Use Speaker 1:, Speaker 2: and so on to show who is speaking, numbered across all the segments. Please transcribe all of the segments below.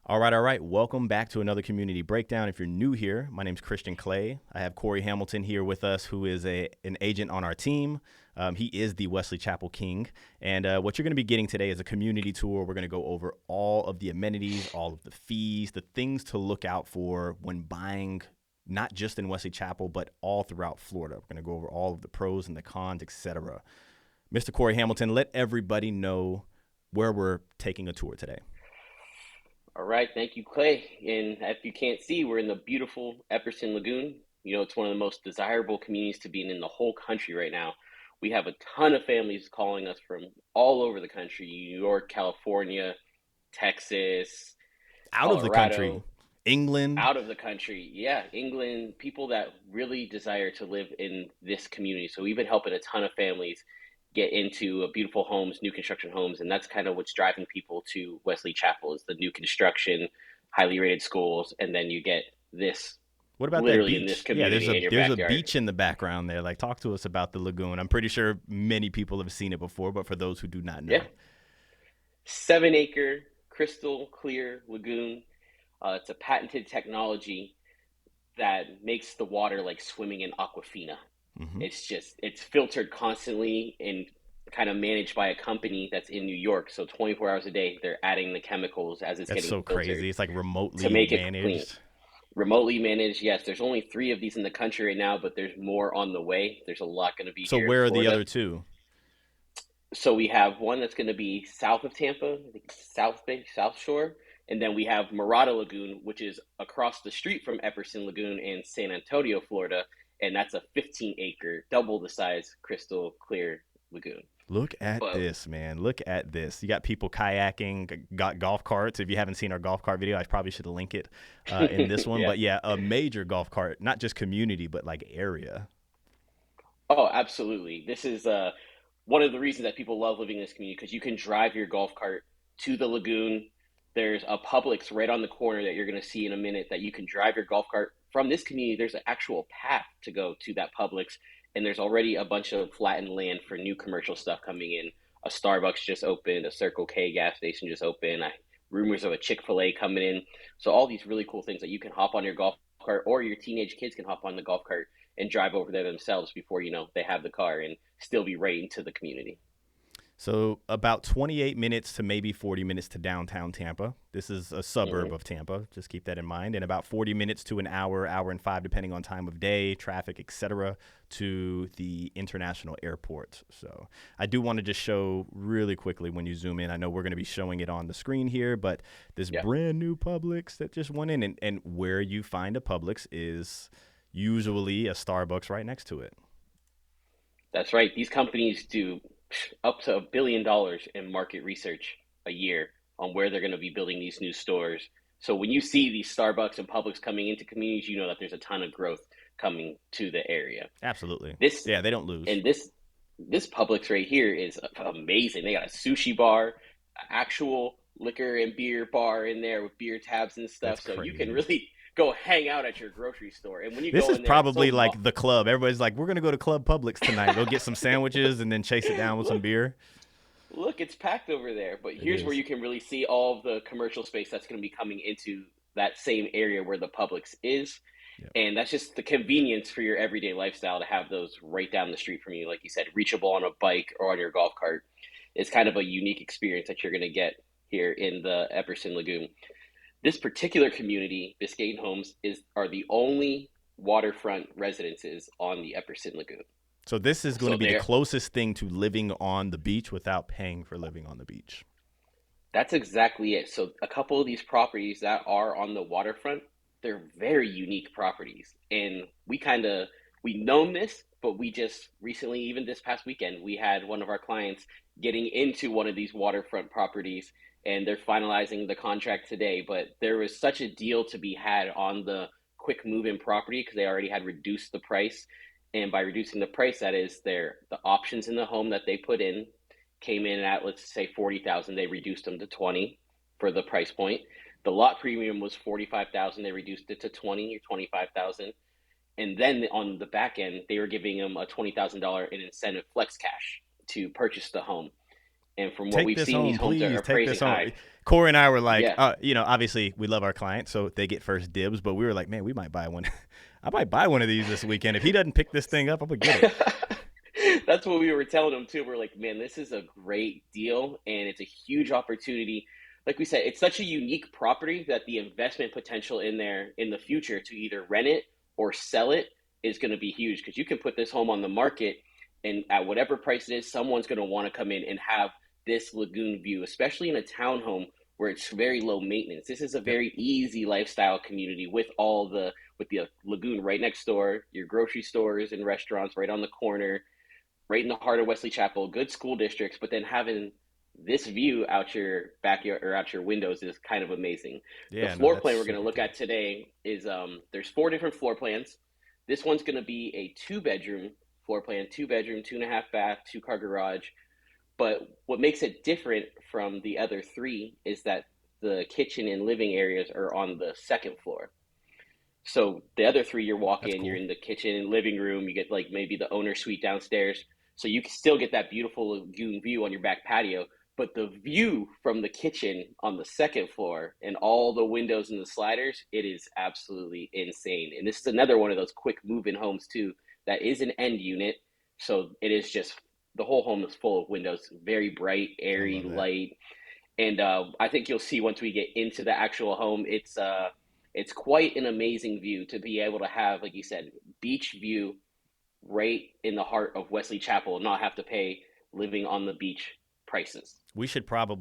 Speaker 1: All right, all right. Welcome back to another community breakdown. If you're new here, my name's Christian Clay. I have Corey Hamilton here with us, who is an agent on our team. He is the Wesley Chapel King. And what you're going to be getting today is a community tour. We're going to go over all of the amenities, all of the fees, the things to look out for when buying, not just in Wesley Chapel, but all throughout Florida. We're going to go over all of the pros and the cons, etc. Mr. Corey Hamilton, let everybody know where we're taking a tour today.
Speaker 2: All right, thank you, Clay. And if you can't see, we're in the beautiful Epperson Lagoon. You know, it's one of the most desirable communities to be in the whole country right now. We have a ton of families calling us from all over the country: New York, California, Texas,
Speaker 1: Out of the country,
Speaker 2: Colorado,
Speaker 1: England.
Speaker 2: out of the country. Yeah, England, people that really desire to live in this community. So we've been helping a ton of families get into beautiful homes, new construction homes, and that's kind of what's driving people to Wesley Chapel is the new construction, highly rated schools, and then you get this
Speaker 1: What about that
Speaker 2: literally in this
Speaker 1: beach? Yeah, there's a
Speaker 2: community in your
Speaker 1: there's a
Speaker 2: backyard.
Speaker 1: beach in the background there. Like, talk to us about the lagoon. I'm pretty sure many people have seen it before, but for those who do not
Speaker 2: Yeah,
Speaker 1: know,
Speaker 2: 7 acre crystal clear lagoon. It's a patented technology that makes the water like swimming in Aquafina.
Speaker 1: hmm
Speaker 2: It's filtered constantly and kind of managed by a company that's in New York. So 24 hours a day, they're adding the chemicals as it's
Speaker 1: that's
Speaker 2: getting
Speaker 1: so
Speaker 2: filtered
Speaker 1: crazy. It's like
Speaker 2: to
Speaker 1: remotely
Speaker 2: make it clean.
Speaker 1: managed.
Speaker 2: Remotely managed, yes. There's only three of these in the country right now, but there's more on the way. There's a lot going to be
Speaker 1: So
Speaker 2: here in
Speaker 1: where are the
Speaker 2: Florida.
Speaker 1: other two?
Speaker 2: So we have one that's going to be south of Tampa, I think South Bay, South Shore, and then we have Murata Lagoon, which is across the street from Epperson Lagoon in San Antonio, Florida, and that's a 15-acre, double the size, crystal clear lagoon.
Speaker 1: Look at
Speaker 2: But
Speaker 1: this, man. Look at this. You got people kayaking, got golf carts. If you haven't seen our golf cart video, I probably should link it in this one.
Speaker 2: yeah,
Speaker 1: But yeah, a major golf cart, not just community, but like area.
Speaker 2: oh, absolutely. This is one of the reasons that people love living in this community because you can drive your golf cart to the lagoon. There's a Publix right on the corner that you're going to see in a minute that you can drive your golf cart from this community. There's an actual path to go to that Publix, and there's already a bunch of flattened land for new commercial stuff coming in. A Starbucks just opened, a Circle K gas station just opened. Rumors of a Chick-fil-A coming in. So all these really cool things that you can hop on your golf cart, or your teenage kids can hop on the golf cart and drive over there themselves before they have the car and still be right into the community.
Speaker 1: So about 28 minutes to maybe 40 minutes to downtown Tampa. This is a suburb
Speaker 2: Hmm.
Speaker 1: of Tampa. Just keep that in mind. And about 40 minutes to an hour, hour and five, depending on time of day, traffic, etc., to the international airport. So I do want to just show really quickly when you zoom in. I know we're going to be showing it on the screen here, but this
Speaker 2: Yeah,
Speaker 1: brand new Publix that just went in, and where you find a Publix is usually a Starbucks right next to it.
Speaker 2: that's right. These companies do up to $1 billion in market research a year on where they're going to be building these new stores. So when you see these Starbucks and Publix coming into communities, you know that there's a ton of growth coming to the area.
Speaker 1: Absolutely.
Speaker 2: This
Speaker 1: Yeah, they don't lose.
Speaker 2: and this Publix right here is amazing. They got a sushi bar, actual liquor and beer bar in there with beer tabs and
Speaker 1: That's
Speaker 2: stuff, so you can
Speaker 1: crazy.
Speaker 2: really go hang out at your grocery store. And when you
Speaker 1: This
Speaker 2: go
Speaker 1: is
Speaker 2: in there, it's so
Speaker 1: probably like the club. Everybody's like, we're gonna go to Club Publix tonight. Go get some sandwiches and then chase it down with some
Speaker 2: look,
Speaker 1: beer.
Speaker 2: look, it's packed over there. But
Speaker 1: It
Speaker 2: here's where
Speaker 1: is.
Speaker 2: you can really see all of the commercial space that's going to be coming into that same area where the Publix is.
Speaker 1: Yep.
Speaker 2: And that's just the convenience for your everyday lifestyle to have those right down the street from you. Like you said, reachable on a bike or on your golf cart. It's kind of a unique experience that you're going to get here in the Epperson Lagoon. This particular community, Biscayne Homes, are the only waterfront residences on the Epperson Lagoon.
Speaker 1: So this is going to
Speaker 2: So
Speaker 1: be the
Speaker 2: there,
Speaker 1: closest thing to living on the beach without paying for living on the beach.
Speaker 2: that's exactly it. So a couple of these properties that are on the waterfront, they're very unique properties. And we known this, but we just recently, even this past weekend, we had one of our clients getting into one of these waterfront properties and they're finalizing the contract today. But there was such a deal to be had on the quick move-in property because they already had reduced the price. And by reducing the price, that is the options in the home that they put in came in at, let's say, 40,000. They reduced them to 20 for the price point. The lot premium was 45,000. They reduced it to 20 or 25,000. And then on the back end, they were giving them a $20,000 in incentive flex cash to purchase the home. And from what
Speaker 1: Take
Speaker 2: we've
Speaker 1: this
Speaker 2: seen,
Speaker 1: home,
Speaker 2: these homes are
Speaker 1: please. Take
Speaker 2: appraising
Speaker 1: this home.
Speaker 2: high.
Speaker 1: Corey and I were like,
Speaker 2: Yeah.
Speaker 1: obviously we love our clients, so they get first dibs. But we were like, man, we might buy one. I might buy one of these this weekend. If he doesn't pick this thing up, I'm gonna get it.
Speaker 2: That's what we were telling them too. We're like, man, this is a great deal and it's a huge opportunity. Like we said, it's such a unique property that the investment potential in there in the future to either rent it or sell it is going to be huge because you can put this home on the market and at whatever price it is, someone's going to want to come in and have this lagoon view, especially in a townhome where it's very low maintenance. This is a
Speaker 1: Yep.
Speaker 2: very easy lifestyle community with the lagoon right next door, your grocery stores and restaurants right on the corner, right in the heart of Wesley Chapel, good school districts, but then having this view out your backyard or out your windows is kind of amazing. The
Speaker 1: Yeah, no,
Speaker 2: floor
Speaker 1: that's
Speaker 2: plan we're going to
Speaker 1: super
Speaker 2: look
Speaker 1: cool.
Speaker 2: at today is there's four different floor plans. This one's going to be a two-bedroom floor plan, two-bedroom, 2.5 bath, two-car garage. But what makes it different from the other three is that the kitchen and living areas are on the second floor. So the other three, you walk
Speaker 1: That's
Speaker 2: in, you're
Speaker 1: cool.
Speaker 2: in the kitchen and living room, you get like maybe the owner suite downstairs. So you can still get that beautiful lagoon view on your back patio. But the view from the kitchen on the second floor and all the windows and the sliders, it is absolutely insane. And this is another one of those quick move-in homes too that is an end unit. So it is just the whole home is full of windows, very bright,
Speaker 1: I
Speaker 2: airy,
Speaker 1: love that.
Speaker 2: light. And I think you'll see once we get into the actual home, it's quite an amazing view to be able to have, like you said, beach view right in the heart of Wesley Chapel and not have to pay living on the beach prices.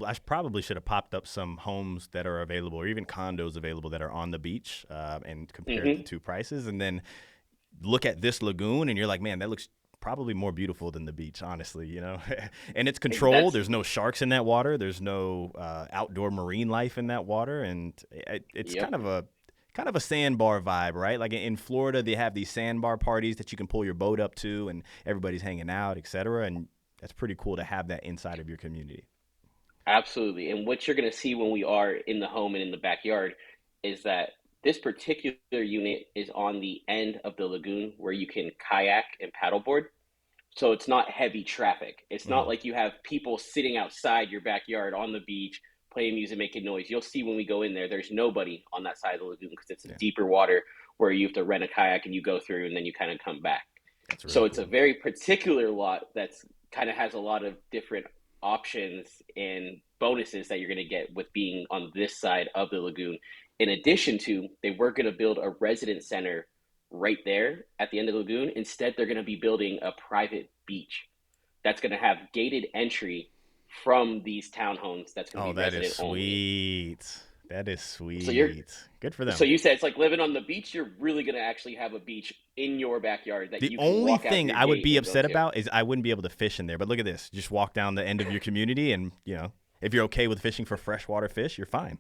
Speaker 1: I probably should have popped up some homes that are available or even condos available that are on the beach and compared the
Speaker 2: Hmm.
Speaker 1: two prices. And then look at this lagoon and you're like, man, that looks probably more beautiful than the beach, honestly, and it's controlled.
Speaker 2: That's
Speaker 1: There's no sharks in that water. There's no outdoor marine life in that water. And it's
Speaker 2: yep,
Speaker 1: kind of a sandbar vibe, right? Like in Florida, they have these sandbar parties that you can pull your boat up to and everybody's hanging out, et cetera. And that's pretty cool to have that inside of your community.
Speaker 2: absolutely. And what you're going to see when we are in the home and in the backyard is that this particular unit is on the end of the lagoon where you can kayak and paddleboard. So it's not heavy traffic. It's not
Speaker 1: Mm,
Speaker 2: like you have people sitting outside your backyard on the beach playing music, making noise. You'll see when we go in there, there's nobody on that side of the lagoon because it's a
Speaker 1: yeah,
Speaker 2: deeper water where you have to rent a kayak and you go through and then you kind of come back.
Speaker 1: that's really
Speaker 2: So it's a
Speaker 1: cool.
Speaker 2: very particular lot that's kind of has a lot of different options and bonuses that you're going to get with being on this side of the lagoon. In addition to, they were going to build a resident center right there at the end of the lagoon. Instead, they're going to be building a private beach that's going to have gated entry from these townhomes that's going to
Speaker 1: Oh,
Speaker 2: be
Speaker 1: that is
Speaker 2: resident only.
Speaker 1: sweet. That is
Speaker 2: So you're
Speaker 1: sweet. Good for
Speaker 2: so
Speaker 1: them.
Speaker 2: you said it's like living on the beach. You're really going to actually have a beach in your backyard that
Speaker 1: The
Speaker 2: you can
Speaker 1: only
Speaker 2: walk out
Speaker 1: thing
Speaker 2: your
Speaker 1: I would
Speaker 2: gate
Speaker 1: be
Speaker 2: and go
Speaker 1: upset
Speaker 2: to.
Speaker 1: about is I wouldn't be able to fish in there. But look at this. Just walk down the end of your community and, if you're okay with fishing for freshwater fish, you're fine.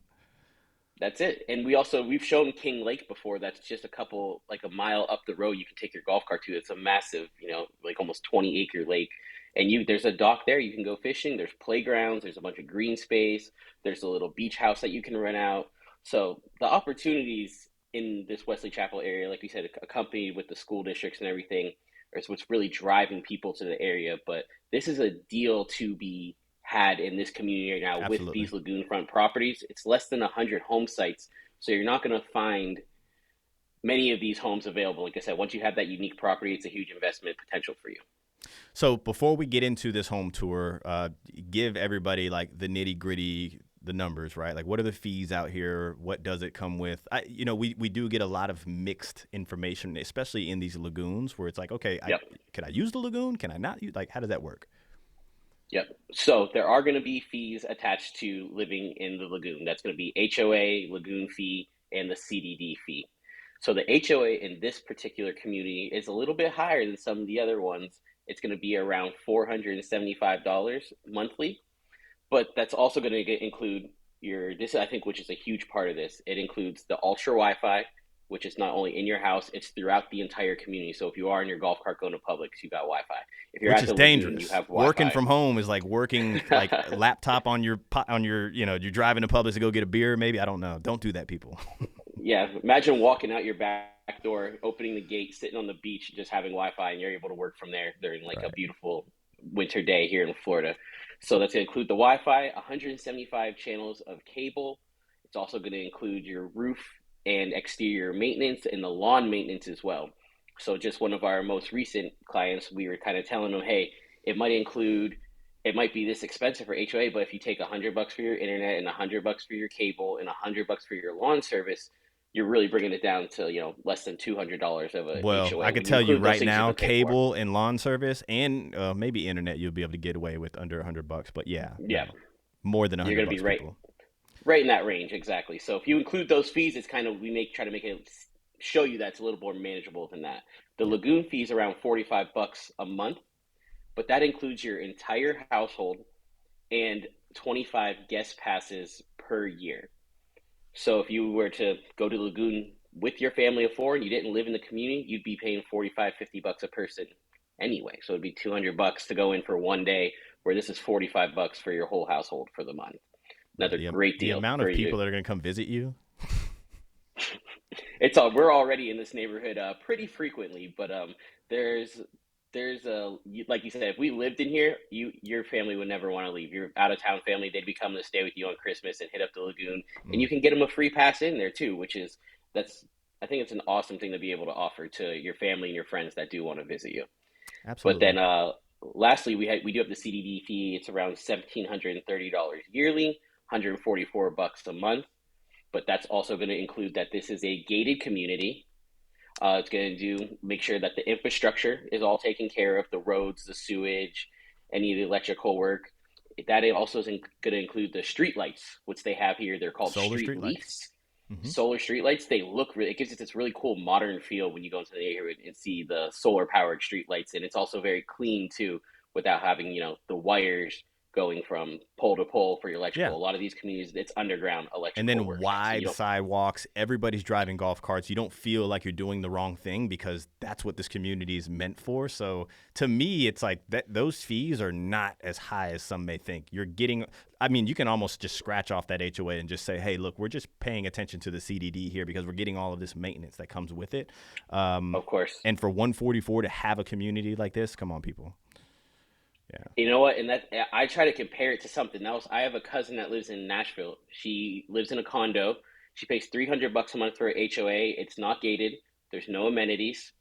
Speaker 2: That's it. And we've shown King Lake before. That's just a couple like a mile up the road. You can take your golf cart to. It's a massive, like almost 20-acre lake. And you there's a dock there. You can go fishing. There's playgrounds. There's a bunch of green space. There's a little beach house that you can rent out. So the opportunities in this Wesley Chapel area, like we said, accompanied with the school districts and everything, is what's really driving people to the area. But this is a deal to be had in this community right now with
Speaker 1: Absolutely.
Speaker 2: these lagoon front properties. It's less than 100 home sites, so you're not going to find many of these homes available. Like I said, once you have that unique property, it's a huge investment potential for you.
Speaker 1: So before we get into this home tour, give everybody like the nitty gritty, the numbers, right? Like what are the fees out here? What does it come with? We do get a lot of mixed information, especially in these lagoons where it's like, okay,
Speaker 2: Yep.
Speaker 1: can I use the lagoon? Can I not use? Like, how does that work?
Speaker 2: Yep. So there are going to be fees attached to living in the lagoon. That's going to be HOA, lagoon fee, and the CDD fee. So the HOA in this particular community is a little bit higher than some of the other ones. It's going to be around $475 monthly, but that's also going to include this I think which is a huge part of this. It includes the ultra Wi-Fi, which is not only in your house, it's throughout the entire community. So if you are in your golf cart going to Publix, you got Wi-Fi. If you're
Speaker 1: Which
Speaker 2: at
Speaker 1: is
Speaker 2: the lagoon, you
Speaker 1: dangerous.
Speaker 2: have
Speaker 1: Working
Speaker 2: Wi-Fi.
Speaker 1: from home is like working like laptop on your you're driving to Publix to go get a beer. Maybe I don't know. Don't do that, people.
Speaker 2: Yeah, imagine walking out your back door, opening the gate, sitting on the beach, just having Wi-Fi, and you're able to work from there during like a
Speaker 1: Right.
Speaker 2: beautiful winter day here in Florida. So that's going to include the Wi-Fi, 175 channels of cable. It's also going to include your roof and exterior maintenance and the lawn maintenance as well. So just one of our most recent clients, we were kind of telling them, hey, it might include, it might be this expensive for HOA, but if you take $100 for your internet and $100 for your cable and $100 for your lawn service, you're really bringing it down to, less than $200 of a
Speaker 1: Well, I
Speaker 2: HOA
Speaker 1: could
Speaker 2: when you
Speaker 1: tell you
Speaker 2: include those
Speaker 1: right
Speaker 2: things you
Speaker 1: now,
Speaker 2: can pay for.
Speaker 1: cable and lawn service and maybe internet, you'll be able to get away with under $100. But yeah,
Speaker 2: Yeah,
Speaker 1: no, more than
Speaker 2: you're going to be
Speaker 1: $100,
Speaker 2: right
Speaker 1: people.
Speaker 2: right in that range, exactly. So if you include those fees, it's kind of try to make it show you that's a little more manageable than that. The
Speaker 1: Yeah.
Speaker 2: lagoon fee is around $45 a month, but that includes your entire household and 25 guest passes per year. So if you were to go to the lagoon with your family of four and you didn't live in the community, you'd be paying 45, $50 a person anyway. So it'd be $200 to go in for one day, where this is $45 for your whole household for the month.
Speaker 1: Bro,
Speaker 2: Another great
Speaker 1: the
Speaker 2: deal
Speaker 1: amount
Speaker 2: for
Speaker 1: of
Speaker 2: you.
Speaker 1: people that are going to come visit you.
Speaker 2: It's all, we're already in this neighborhood pretty frequently, but there's there's a, like you said, if we lived in here, your family would never want to leave. Your out of town family, they'd be coming to stay with you on Christmas and hit up the lagoon, and
Speaker 1: Mm,
Speaker 2: you can get them a free pass in there too, which is that's I think it's an awesome thing to be able to offer to your family and your friends that do want to visit you. But
Speaker 1: absolutely.
Speaker 2: then lastly, we do have the CDD fee. It's around $1,730 yearly, $144 a month. But that's also going to include that this is a gated community. It's going to make sure that the infrastructure is all taken care of, the roads, the sewage, any of the electrical work. That also is going to include the street lights, which they have here. They're called
Speaker 1: Solar
Speaker 2: street
Speaker 1: street lights.
Speaker 2: leafs.
Speaker 1: Hmm.
Speaker 2: Solar street lights. They look really. It gives it this really cool modern feel when you go into the neighborhood and see the solar powered street lights, and it's also very clean too, without having the wires going from pole to pole for your
Speaker 1: Yeah.
Speaker 2: electrical. A lot of these communities, it's underground
Speaker 1: And
Speaker 2: electrical
Speaker 1: then
Speaker 2: work now, so you
Speaker 1: wide
Speaker 2: don't.
Speaker 1: sidewalks. Everybody's driving golf carts. You don't feel like you're doing the wrong thing because that's what this community is meant for. So to me, it's like that those fees are not as high as some may think. You're getting, I mean, you can almost just scratch off that HOA and just say, hey, look, we're just paying attention to the CDD here because we're getting all of this maintenance that comes with it.
Speaker 2: Of course.
Speaker 1: And for 144 to have a community like this, come on, people. Yeah.
Speaker 2: You know what? And that I try to compare it to something else. I have a cousin that lives in Nashville. She lives in a condo. She pays $300 a month for her HOA. It's not gated. There's no amenities.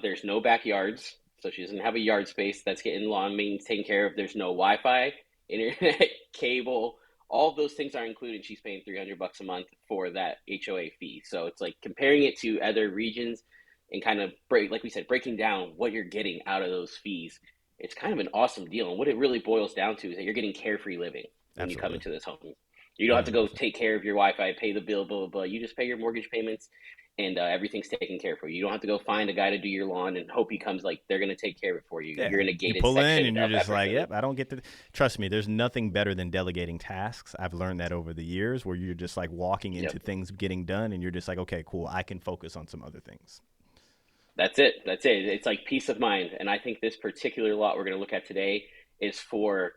Speaker 2: There's no backyards, so she doesn't have a yard space that's getting lawn maintenance taken care of. There's no Wi-Fi, internet, cable. All of those things are included. She's paying $300 a month for that HOA fee. So it's like comparing it to other regions and kind of like we said, breaking down what you're getting out of those fees. It's kind of an awesome deal. And what it really boils down to is that you're getting carefree living when you come
Speaker 1: Absolutely.
Speaker 2: into this home. You don't have to go
Speaker 1: 100%.
Speaker 2: take care of your Wi-Fi, pay the bill, blah blah blah. You just pay your mortgage payments, and everything's taken care of. You don't have to go find a guy to do your lawn and hope he comes. Like they're gonna take care of it for you.
Speaker 1: Yeah.
Speaker 2: You're in a
Speaker 1: You
Speaker 2: gated
Speaker 1: pull in
Speaker 2: section
Speaker 1: and you're
Speaker 2: of
Speaker 1: just like,
Speaker 2: Epperson.
Speaker 1: yep, I don't get to. Trust me, there's nothing better than delegating tasks. I've learned that over the years where you're just like walking into
Speaker 2: Yep,
Speaker 1: things getting done and you're just like, okay, cool, I can focus on some other things.
Speaker 2: that's it. That's it. It's like peace of mind. And I think this particular lot we're gonna look at today is for.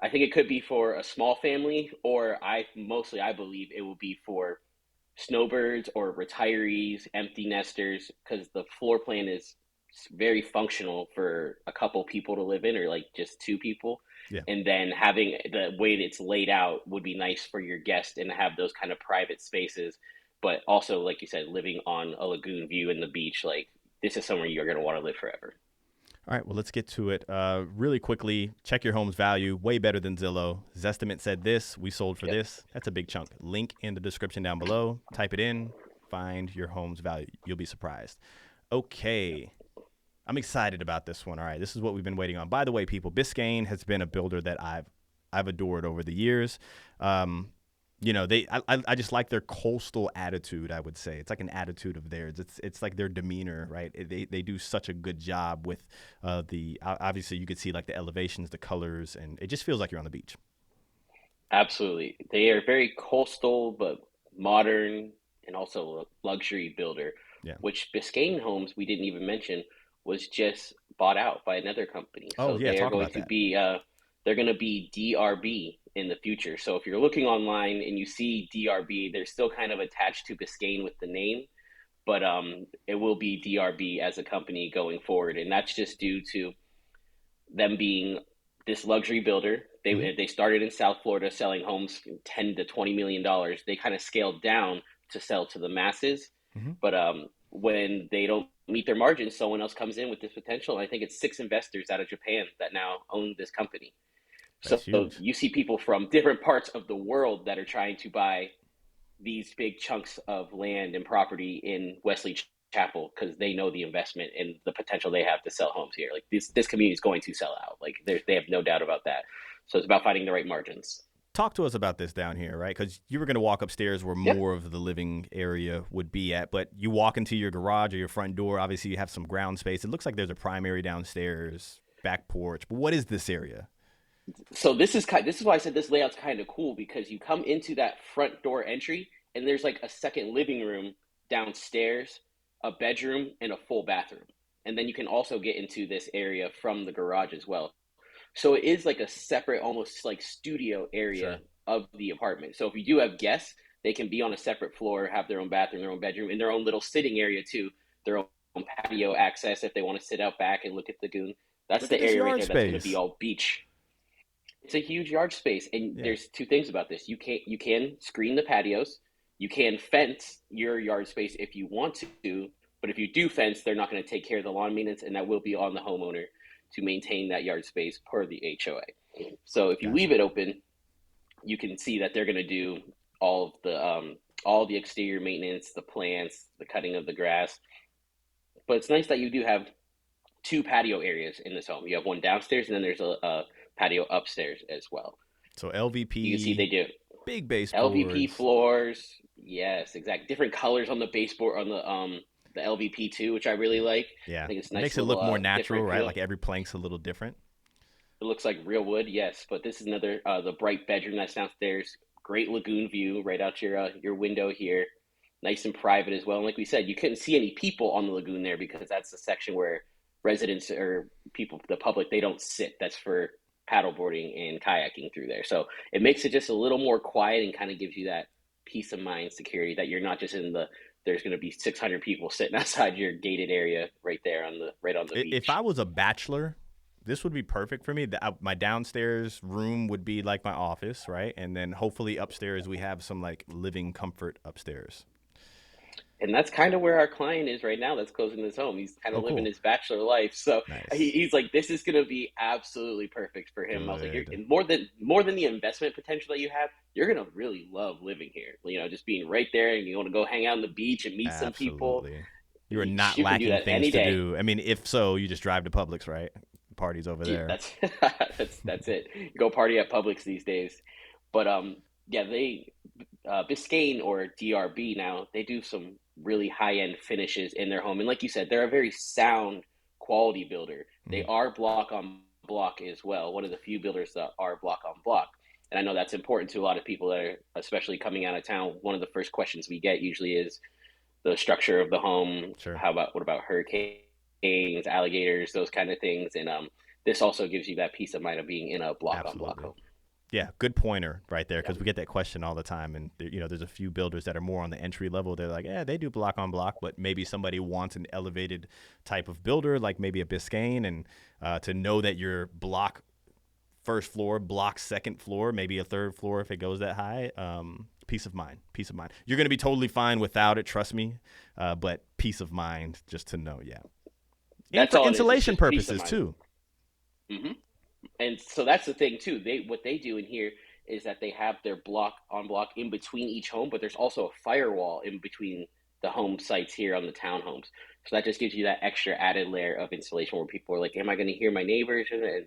Speaker 2: I think it could be for a small family, or I believe it will be for snowbirds or retirees, empty nesters, because the floor plan is very functional for a couple people to live in, or like just two people.
Speaker 1: Yeah.
Speaker 2: And then having the way that it's laid out would be nice for your guest and have those kind of private spaces. But also, like you said, living on a lagoon view in the beach, like this is somewhere you're going to want to live forever.
Speaker 1: All right, well, let's get to it. Really quickly, check your home's value. Way better than Zillow. Zestimate said this. We sold for
Speaker 2: Yep.
Speaker 1: this. That's a big chunk. Link in the description down below. Type it in. Find your home's value. You'll be surprised. Okay. I'm excited about this one. All right, this is what we've been waiting on. By the way, people, Biscayne has been a builder that I've adored over the years. I just like their coastal attitude. I would say it's like an attitude of theirs. It's like their demeanor, right? They do such a good job with the obviously you could see like the elevations, the colors, and it just feels like you're on the beach.
Speaker 2: Absolutely. They are very coastal, but modern and also a luxury builder,
Speaker 1: Yeah.
Speaker 2: which Biscayne Homes, we didn't even mention, was just bought out by another company.
Speaker 1: Oh
Speaker 2: So
Speaker 1: yeah,
Speaker 2: they are
Speaker 1: talk
Speaker 2: going
Speaker 1: about
Speaker 2: to
Speaker 1: that.
Speaker 2: be they're going to be DRB in the future. So if you're looking online and you see DRB, they're still kind of attached to Biscayne with the name, but it will be DRB as a company going forward, and that's just due to them being this luxury builder.
Speaker 1: Hmm.
Speaker 2: They started in South Florida selling homes for 10 to 20 million dollars. They kind of scaled down to sell to the masses,
Speaker 1: Hmm.
Speaker 2: but when they don't meet their margins, someone else comes in with this potential. I think it's six investors out of Japan that now own this company.
Speaker 1: That's
Speaker 2: So
Speaker 1: huge.
Speaker 2: you see people from different parts of the world that are trying to buy these big chunks of land and property in Wesley Chapel because they know the investment and the potential they have to sell homes here. Like this community is going to sell out. Like they have no doubt about that. So it's about finding the right margins.
Speaker 1: Talk to us about this down here, right? Because you were going to walk upstairs where
Speaker 2: Yep.
Speaker 1: more of the living area would be at, but you walk into your garage or your front door. Obviously, you have some ground space. It looks like there's a primary downstairs, back porch. But what is this area?
Speaker 2: So this is why I said this layout's kind of cool because you come into that front door entry and there's like a second living room downstairs, a bedroom, and a full bathroom. And then you can also get into this area from the garage as well. So it is like a separate, almost like studio area
Speaker 1: Sure.
Speaker 2: of the apartment. So if you do have guests, they can be on a separate floor, have their own bathroom, their own bedroom, and their own little sitting area too, their own patio access if they want to sit out back and look at the lagoon. That's
Speaker 1: Look at
Speaker 2: the
Speaker 1: this
Speaker 2: area right
Speaker 1: yard
Speaker 2: there that's going to be
Speaker 1: space.
Speaker 2: all beach. It's a huge yard space, and
Speaker 1: Yeah.
Speaker 2: there's two things about this. You can screen the patios, you can fence your yard space if you want to, but if you do fence, they're not going to take care of the lawn maintenance, and that will be on the homeowner to maintain that yard space per the HOA. So if you leave
Speaker 1: Gotcha.
Speaker 2: it open, you can see that they're going to do all the exterior maintenance, the plants, the cutting of the grass. But it's nice that you do have two patio areas in this home. You have one downstairs, and then there's a patio upstairs as well.
Speaker 1: So
Speaker 2: You can see
Speaker 1: LVP,
Speaker 2: they do
Speaker 1: big
Speaker 2: LVP
Speaker 1: baseboards.
Speaker 2: floors. Yes, exact. Different colors on the baseboard on the LVP too, which I really like. I
Speaker 1: Yeah.
Speaker 2: think it's a
Speaker 1: It
Speaker 2: nice
Speaker 1: makes it
Speaker 2: little
Speaker 1: look more natural,
Speaker 2: different
Speaker 1: right?
Speaker 2: feel.
Speaker 1: Like every plank's a little different.
Speaker 2: It looks like real wood, yes. But this is another the bright bedroom that's downstairs. Great lagoon view right out your window here. Nice and private as well. And like we said, you couldn't see any people on the lagoon there because that's the section where residents or people, the public, they don't sit. That's for paddleboarding and kayaking through there. So it makes it just a little more quiet and kind of gives you that peace of mind security that you're not just in the there's going to be 600 people sitting outside your gated area right there on the right on the
Speaker 1: If I
Speaker 2: beach.
Speaker 1: was a bachelor, this would be perfect for me. My downstairs room would be like my office, right? And then hopefully upstairs we have some like living comfort upstairs.
Speaker 2: And that's kind of where our client is right now that's closing this home. He's kind
Speaker 1: Oh,
Speaker 2: of living
Speaker 1: cool.
Speaker 2: his bachelor life. So
Speaker 1: Nice.
Speaker 2: he's like, this is going to be absolutely perfect for him. I was like, you're
Speaker 1: Good.
Speaker 2: and more than the investment potential that you have, you're going to really love living here. You know, just being right there and you want to go hang out on the beach and meet some people.
Speaker 1: Absolutely. You are not
Speaker 2: You can do
Speaker 1: lacking
Speaker 2: that
Speaker 1: things
Speaker 2: any
Speaker 1: to
Speaker 2: day.
Speaker 1: do. I mean, if so, you just drive to Publix, right? Parties over there.
Speaker 2: That's that's it. Go party at Publix these days. But yeah, they Biscayne or DRB now they do some really high end finishes in their home, and like you said, they're a very sound quality builder. They
Speaker 1: Mhm.
Speaker 2: are block on block as well. One of the few builders that are block on block, and I know that's important to a lot of people that are especially coming out of town. One of the first questions we get usually is the structure of the home.
Speaker 1: Sure.
Speaker 2: How about what about hurricanes, alligators, those kind of things, and this also gives you that peace of mind of being in a block on block
Speaker 1: Absolutely.
Speaker 2: home.
Speaker 1: Yeah, good pointer right there
Speaker 2: Yeah.
Speaker 1: because we get that question all the time, and there's a few builders that are more on the entry level. They're like, yeah, they do block on block, but maybe somebody wants an elevated type of builder, like maybe a Biscayne, and to know that your block first floor, block second floor, maybe a third floor if it goes that high. Peace of mind, peace of mind. You're gonna be totally fine without it, trust me. But peace of mind, just to know, yeah, and
Speaker 2: That's
Speaker 1: for
Speaker 2: all it is. It's
Speaker 1: insulation
Speaker 2: just peace of
Speaker 1: purposes
Speaker 2: mind.
Speaker 1: too.
Speaker 2: Hmm. And so that's the thing too. They what they do in here is that they have their block on block in between each home, but there's also a firewall in between the home sites here on the townhomes. So that just gives you that extra added layer of insulation where people are like, "Am I going to hear my neighbors?" And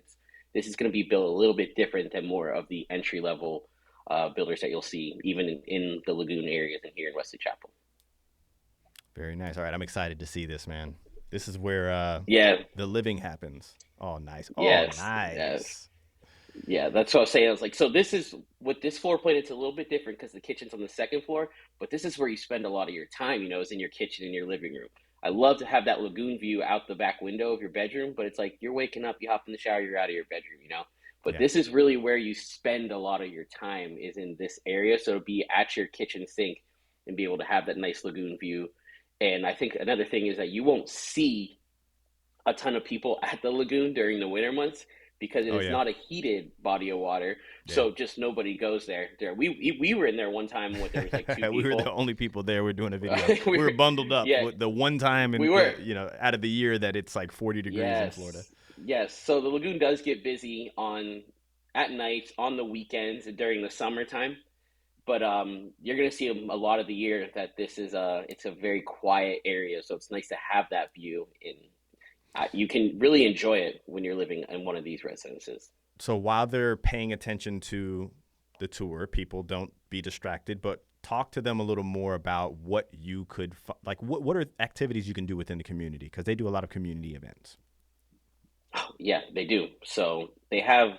Speaker 2: this is going to be built a little bit different than more of the entry level builders that you'll see even in the lagoon areas and here in Wesley Chapel.
Speaker 1: Very nice. All right, I'm excited to see this, man. This is where
Speaker 2: Yeah.
Speaker 1: the living happens. Oh, nice. Oh,
Speaker 2: Yes. Yes.
Speaker 1: nice.
Speaker 2: Yeah, that's what I was saying. I was like, so this is with this floor plan, it's a little bit different because the kitchen's on the second floor, but this is where you spend a lot of your time, is in your kitchen and your living room. I love to have that lagoon view out the back window of your bedroom, but it's like you're waking up, you hop in the shower, you're out of your bedroom. But
Speaker 1: Yeah,
Speaker 2: this is really where you spend a lot of your time is in this area. So to be at your kitchen sink and be able to have that nice lagoon view. And I think another thing is that you won't see a ton of people at the lagoon during the winter months because it
Speaker 1: Oh
Speaker 2: is
Speaker 1: yeah,
Speaker 2: not a heated body of water.
Speaker 1: yeah.
Speaker 2: So just nobody goes there. We were in there one time when there was like two
Speaker 1: We were the
Speaker 2: people.
Speaker 1: only people there. We're doing a video.
Speaker 2: we
Speaker 1: We were
Speaker 2: were,
Speaker 1: bundled up.
Speaker 2: yeah,
Speaker 1: The one time
Speaker 2: we
Speaker 1: in
Speaker 2: were.
Speaker 1: out of the year that it's like 40 degrees in Florida.
Speaker 2: Yes, yes. So the lagoon does get busy on at nights, on the weekends, and during the summertime. But you're gonna see a lot of the year that this is it's a very quiet area, so it's nice to have that view, and you can really enjoy it when you're living in one of these residences.
Speaker 1: So while they're paying attention to the tour, people don't be distracted, but talk to them a little more about what you could like. What are activities you can do within the community, because they do a lot of community events.
Speaker 2: Yeah, they do. So they have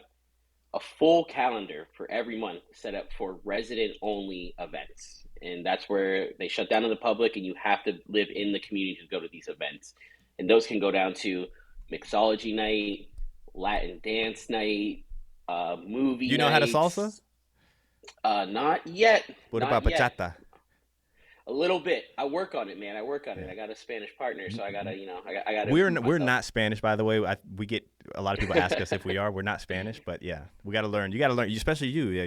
Speaker 2: a full calendar for every month set up for resident only events. And that's where they shut down to the public, and you have to live in the community to go to these events. And those can go down to mixology night, Latin dance night, movie
Speaker 1: You know how to salsa?
Speaker 2: nights. Not yet,
Speaker 1: What
Speaker 2: not
Speaker 1: about
Speaker 2: yet.
Speaker 1: bachata?
Speaker 2: A little bit. I work on it, man. I work on it.
Speaker 1: Yeah.
Speaker 2: I got a Spanish partner, so I gotta
Speaker 1: We're
Speaker 2: improve
Speaker 1: we're
Speaker 2: myself.
Speaker 1: not Spanish, by the way. We get a lot of people ask us if we are. We're not Spanish, but yeah, we got to learn. You got to learn, especially you. Yeah,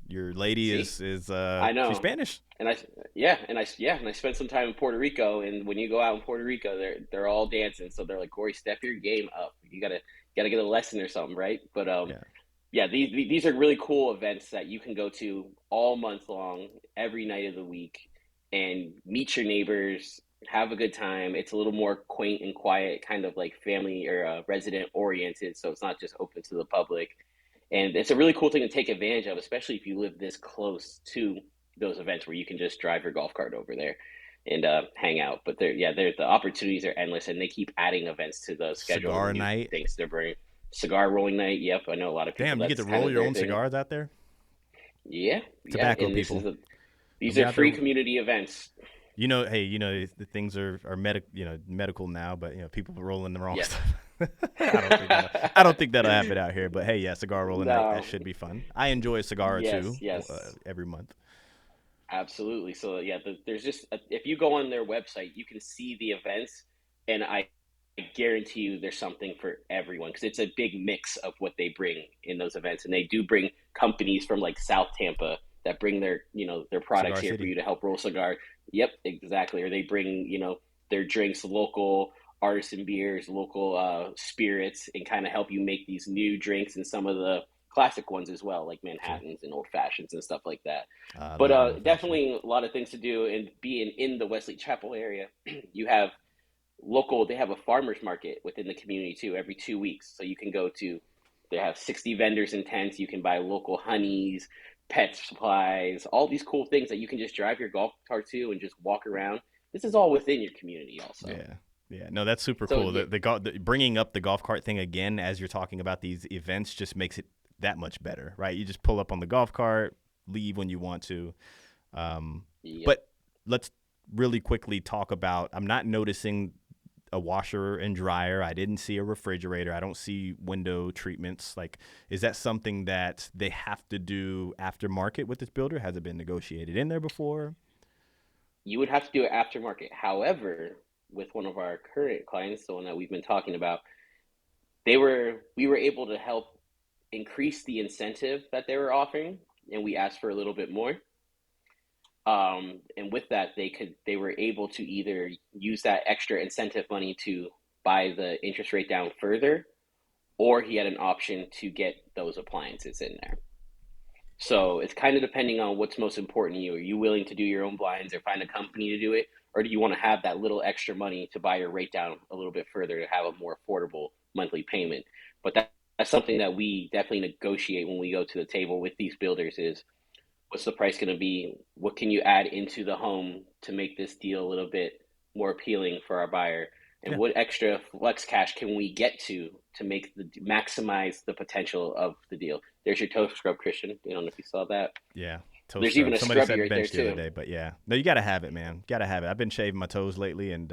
Speaker 1: your lady
Speaker 2: See,
Speaker 1: is
Speaker 2: I
Speaker 1: she's
Speaker 2: know.
Speaker 1: Spanish.
Speaker 2: And I spent some time in Puerto Rico, and when you go out in Puerto Rico, they're all dancing, so they're like, Corey, step your game up. You gotta get a lesson or something, right? But
Speaker 1: Yeah,
Speaker 2: yeah, these are really cool events that you can go to all month long, every night of the week, and meet your neighbors, have a good time. It's a little more quaint and quiet, kind of like family or resident oriented, so it's not just open to the public. And it's a really cool thing to take advantage of, especially if you live this close to those events where you can just drive your golf cart over there and hang out. But the opportunities are endless, and they keep adding events to the schedule and
Speaker 1: cigar
Speaker 2: new
Speaker 1: night.
Speaker 2: things they're bringing. Cigar rolling night. Yep, I know a lot of people.
Speaker 1: Damn, you get to
Speaker 2: That's kind
Speaker 1: roll
Speaker 2: of
Speaker 1: your
Speaker 2: their
Speaker 1: own
Speaker 2: thing.
Speaker 1: cigars out there.
Speaker 2: Yeah, yeah.
Speaker 1: Tobacco
Speaker 2: And
Speaker 1: people. I'll
Speaker 2: these
Speaker 1: be
Speaker 2: are
Speaker 1: out
Speaker 2: free
Speaker 1: there.
Speaker 2: community events.
Speaker 1: Hey, the things are medical now, but people are rolling the wrong
Speaker 2: Yeah.
Speaker 1: stuff. I don't think that'll happen out here. But hey, yeah, cigar rolling night, that
Speaker 2: No.
Speaker 1: should be fun. I enjoy a cigar or
Speaker 2: Yes.
Speaker 1: two
Speaker 2: Yes.
Speaker 1: every month.
Speaker 2: Absolutely. So yeah, there's just if you go on their website, you can see the events, and I guarantee you there's something for everyone because it's a big mix of what they bring in those events, and they do bring companies from like South Tampa that bring their products
Speaker 1: Cigar
Speaker 2: here for
Speaker 1: City.
Speaker 2: you to help roll cigar. Yep, exactly. Or they bring their drinks, local artisan beers, local spirits, and kind of help you make these new drinks and some of the classic ones as well, like
Speaker 1: Sure.
Speaker 2: Manhattans and old fashions and stuff like that.
Speaker 1: I
Speaker 2: But
Speaker 1: love an old fashioned.
Speaker 2: definitely a lot of things to do, and being in the Wesley Chapel area, you have local. They have a farmers market within the community too every 2 weeks, so you can go to. They have 60 vendors and tents. You can buy local honeys, pet supplies, all these cool things that you can just drive your golf cart to and just walk around. This is all within your community, also.
Speaker 1: Yeah. Yeah, no, that's super
Speaker 2: So
Speaker 1: cool.
Speaker 2: yeah,
Speaker 1: Bringing up the golf cart thing again as you're talking about these events just makes it that much better, right? You just pull up on the golf cart, leave when you want to.
Speaker 2: yep.
Speaker 1: But let's really quickly talk about. I'm not noticing a washer and dryer. I didn't see a refrigerator. I don't see window treatments. Like, is that something that they have to do aftermarket with this builder? Has it been negotiated in there before?
Speaker 2: You would have to do it aftermarket. However, with one of our current clients, the one that we've been talking about, we were able to help increase the incentive that they were offering, and we asked for a little bit more. And with that, they were able to either use that extra incentive money to buy the interest rate down further, or he had an option to get those appliances in there. So it's kind of depending on what's most important to you. Are you willing to do your own blinds or find a company to do it? Or do you want to have that little extra money to buy your rate down a little bit further to have a more affordable monthly payment? But that's something that we definitely negotiate when we go to the table with these builders is what's the price going to be? What can you add into the home to make this deal a little bit more appealing for our buyer? And
Speaker 1: Yeah.
Speaker 2: what extra flex cash can we get to make the maximize the potential of the deal? There's your toe scrub, Christian. I don't know if you saw that.
Speaker 1: Yeah. Toe
Speaker 2: There's even
Speaker 1: scrub.
Speaker 2: a
Speaker 1: Somebody
Speaker 2: scrubby
Speaker 1: said
Speaker 2: right there
Speaker 1: bench the other
Speaker 2: too.
Speaker 1: day, but yeah. No, you got to have it, man. Got to have it. I've been shaving my toes lately and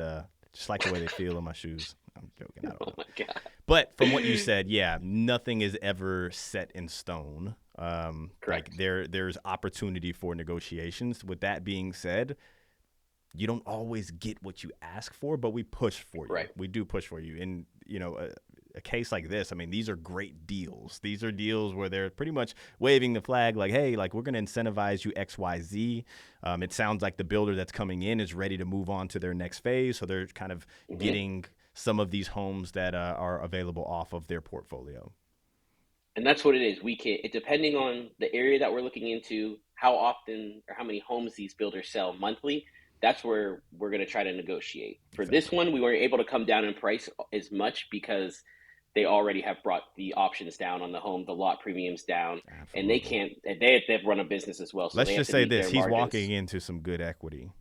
Speaker 1: just like the way they feel on my shoes. I'm joking. I don't
Speaker 2: Oh
Speaker 1: know.
Speaker 2: my god.
Speaker 1: But from what you said, yeah, nothing is ever set in stone. Like
Speaker 2: Correct.
Speaker 1: there's opportunity for negotiations. With that being said, you don't always get what you ask for, but we push for you.
Speaker 2: Right.
Speaker 1: We do push for you. And, a case like this, I mean, these are great deals. These are deals where they're pretty much waving the flag like, hey, like we're going to incentivize you X, Y, Z. It sounds like the builder that's coming in is ready to move on to their next phase. So they're kind of getting some of these homes that are available off of their portfolio.
Speaker 2: And that's what it is. Depending on the area that we're looking into, how often or how many homes these builders sell monthly, that's where we're going to try to negotiate. For this
Speaker 1: Exactly.
Speaker 2: one, we weren't able to come down in price as much because they already have brought the options down on the home, the lot premiums down, and
Speaker 1: Absolutely.
Speaker 2: they've run a business as well, so
Speaker 1: Let's
Speaker 2: they have
Speaker 1: just
Speaker 2: to
Speaker 1: say
Speaker 2: meet
Speaker 1: this.
Speaker 2: their
Speaker 1: He's
Speaker 2: margins.
Speaker 1: walking into some good equity.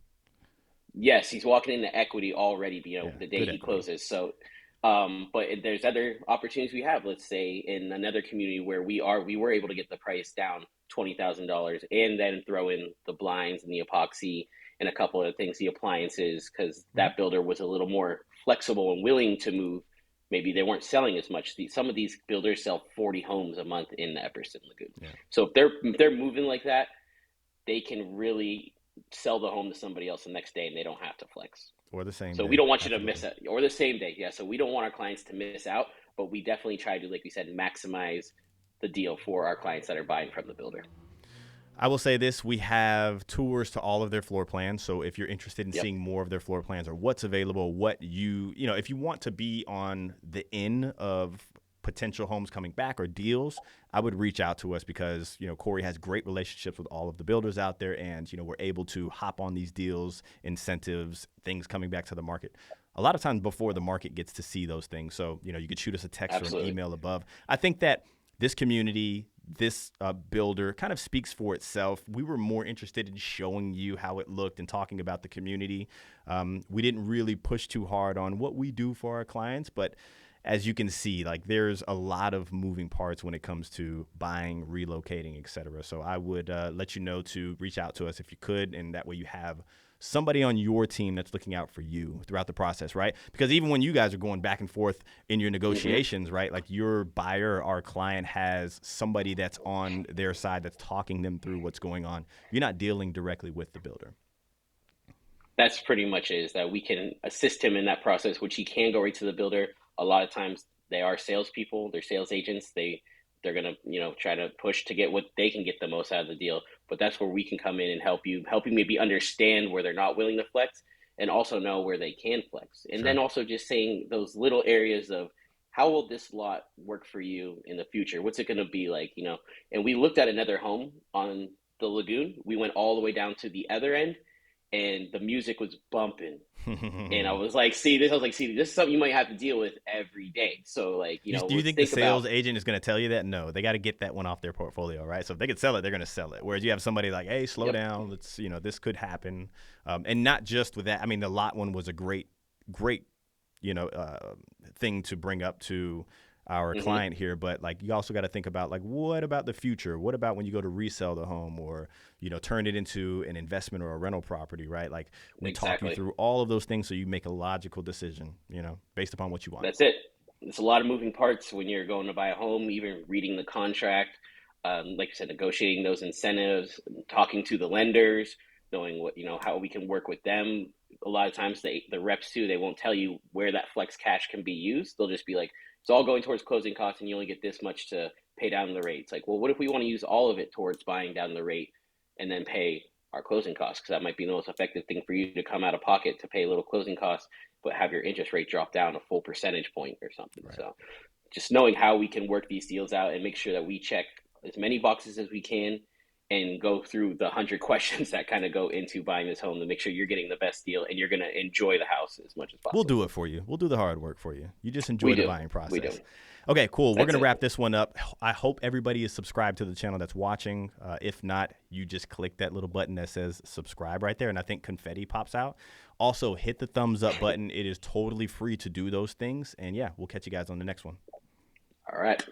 Speaker 2: Yes, he's walking into equity already,
Speaker 1: Yeah,
Speaker 2: the day
Speaker 1: good
Speaker 2: he
Speaker 1: equity.
Speaker 2: closes. So, but there's other opportunities we have. Let's say in another community where we were able to get the price down $20,000, and then throw in the blinds and the epoxy and a couple of things, the appliances, because
Speaker 1: Mhm.
Speaker 2: that builder was a little more flexible and willing to move. Maybe they weren't selling as much. Some of these builders sell 40 homes a month in the Epperson Lagoon.
Speaker 1: Yeah.
Speaker 2: So if they're moving like that, they can really sell the home to somebody else the next day and they don't have to flex.
Speaker 1: Or the same
Speaker 2: So we
Speaker 1: day.
Speaker 2: don't want you to
Speaker 1: Absolutely.
Speaker 2: miss it, or the same day. Yeah. So we don't want our clients to miss out, but we definitely try to, like we said, maximize the deal for our clients that are buying from the builder.
Speaker 1: I will say this, we have tours to all of their floor plans. So if you're interested in
Speaker 2: Yep.
Speaker 1: seeing more of their floor plans or what's available, if you want to be on the end of potential homes coming back or deals, I would reach out to us because, Corey has great relationships with all of the builders out there and, we're able to hop on these deals, incentives, things coming back to the market a lot of times before the market gets to see those things. So, you could shoot us a text or an
Speaker 2: Absolutely.
Speaker 1: email above. I think that this community, this builder kind of speaks for itself. We were more interested in showing you how it looked and talking about the community. We didn't really push too hard on what we do for our clients, but as you can see, like there's a lot of moving parts when it comes to buying, relocating, et cetera. So I would let you know to reach out to us if you could, and that way you have somebody on your team that's looking out for you throughout the process, right? Because even when you guys are going back and forth in your
Speaker 2: Mm-hmm.
Speaker 1: negotiations, right, like your buyer, our client has somebody that's on their side that's talking them through what's going on. You're not dealing directly with the builder.
Speaker 2: That's pretty much it, is that we can assist him in that process, which he can go right to the builder. A lot of times they are salespeople, they're sales agents. They're gonna try to push to get what they can get the most out of the deal. But that's where we can come in and help you maybe understand where they're not willing to flex, and also know where they can flex. And then
Speaker 1: Sure.
Speaker 2: also just saying those little areas of how will this lot work for you in the future? What's it going to be like? And we looked at another home on the lagoon. We went all the way down to the other end, and the music was bumping. And I was like, see, this is something you might have to deal with every day. So, like,
Speaker 1: Do you
Speaker 2: let's
Speaker 1: think the
Speaker 2: think about.
Speaker 1: sales agent is going to tell you that? No, they got to get that one off their portfolio, right? So if they could sell it, they're going to sell it. Whereas you have somebody like, hey, slow
Speaker 2: Yep.
Speaker 1: down. This could happen. And not just with that. I mean, the lot one was a great, you know, uh, thing to bring up to our
Speaker 2: Mm-hmm.
Speaker 1: client here. But like, you also got to think about like, what about the future? What about when you go to resell the home or, turn it into an investment or a rental property, right? Like we talk you
Speaker 2: Exactly.
Speaker 1: through all of those things so you make a logical decision, based upon what you want.
Speaker 2: That's it. It's a lot of moving parts when you're going to buy a home, even reading the contract, like you said, negotiating those incentives, talking to the lenders, knowing how we can work with them. A lot of times, the reps too, they won't tell you where that flex cash can be used. They'll just be like, it's all going towards closing costs, and you only get this much to pay down the rate. It's like, well, what if we want to use all of it towards buying down the rate and then pay our closing costs? Because that might be the most effective thing for you to come out of pocket to pay a little closing costs, but have your interest rate drop down a full percentage point or something.
Speaker 1: Right.
Speaker 2: So just knowing how we can work these deals out and make sure that we check as many boxes as we can and go through the 100 questions that kind of go into buying this home to make sure you're getting the best deal and you're going to enjoy the house as much as
Speaker 1: We'll
Speaker 2: possible.
Speaker 1: do it for you. We'll do the hard work for you. You just
Speaker 2: We
Speaker 1: enjoy the
Speaker 2: do.
Speaker 1: buying
Speaker 2: We do.
Speaker 1: process. Okay, cool. We're going
Speaker 2: That's
Speaker 1: to
Speaker 2: it.
Speaker 1: wrap this one up. I hope everybody is subscribed to the channel that's watching. If not, you just click that little button that says subscribe right there, and I think confetti pops out. Also, hit the thumbs up button. It is totally free to do those things. And yeah, we'll catch you guys on the next one.
Speaker 2: All right.